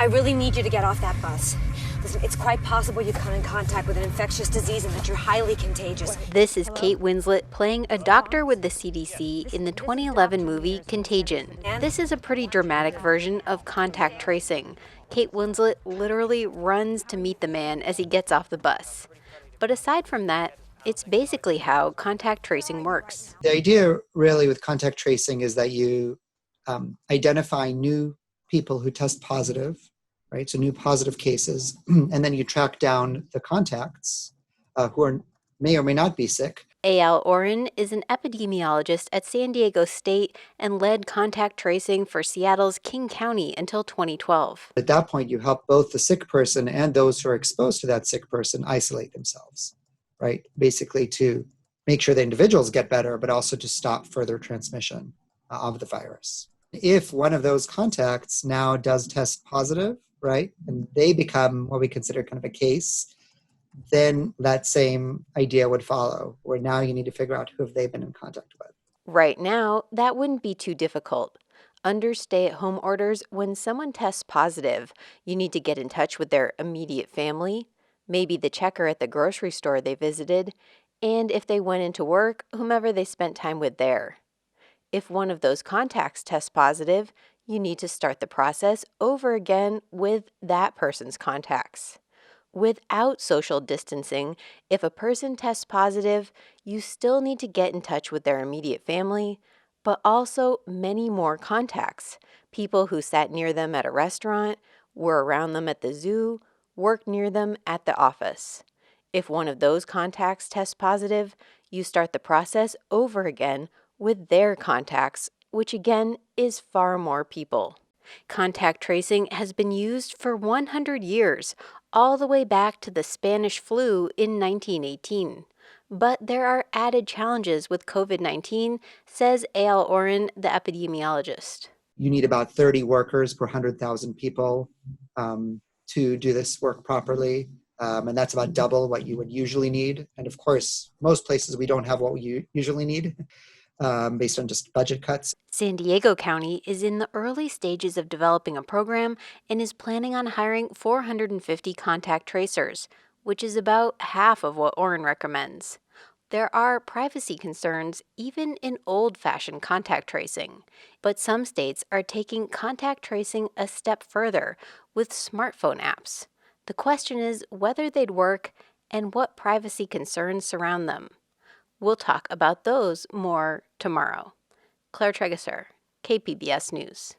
I really need you to get off that bus. Listen, it's quite possible you've come in contact with an infectious disease and that you're highly contagious. This is Kate Winslet playing a doctor with the CDC in the 2011 movie Contagion. This is a pretty dramatic version of contact tracing. Kate Winslet literally runs to meet the man as he gets off the bus. But aside from that, it's basically how contact tracing works. The idea really with contact tracing is that you identify new people who test positive, right? So new positive cases, and then you track down the contacts may or may not be sick. Eyal Oren is an epidemiologist at San Diego State and led contact tracing for Seattle's King County until 2012. At that point, you help both the sick person and those who are exposed to that sick person isolate themselves, right? Basically to make sure the individuals get better, but also to stop further transmission of the virus. If one of those contacts now does test positive, right, and they become what we consider kind of a case, then that same idea would follow, where now you need to figure out who have they been in contact with. Right now, that wouldn't be too difficult. Under stay-at-home orders, when someone tests positive, you need to get in touch with their immediate family, maybe the checker at the grocery store they visited, and if they went into work, whomever they spent time with there. If one of those contacts tests positive, you need to start the process over again with that person's contacts. Without social distancing, if a person tests positive, you still need to get in touch with their immediate family, but also many more contacts. People who sat near them at a restaurant, were around them at the zoo, worked near them at the office. If one of those contacts tests positive, you start the process over again with their contacts, which again is far more people. Contact tracing has been used for 100 years, all the way back to the Spanish flu in 1918. But there are added challenges with COVID-19, says Eyal Oren, the epidemiologist. You need about 30 workers per 100,000 people to do this work properly. And that's about double what you would usually need. And of course, most places we don't have what we usually need. Based on just budget cuts. San Diego County is in the early stages of developing a program and is planning on hiring 450 contact tracers, which is about half of what Oren recommends. There are privacy concerns even in old-fashioned contact tracing, but some states are taking contact tracing a step further with smartphone apps. The question is whether they'd work and what privacy concerns surround them. We'll talk about those more tomorrow. Claire Tregesser, KPBS News.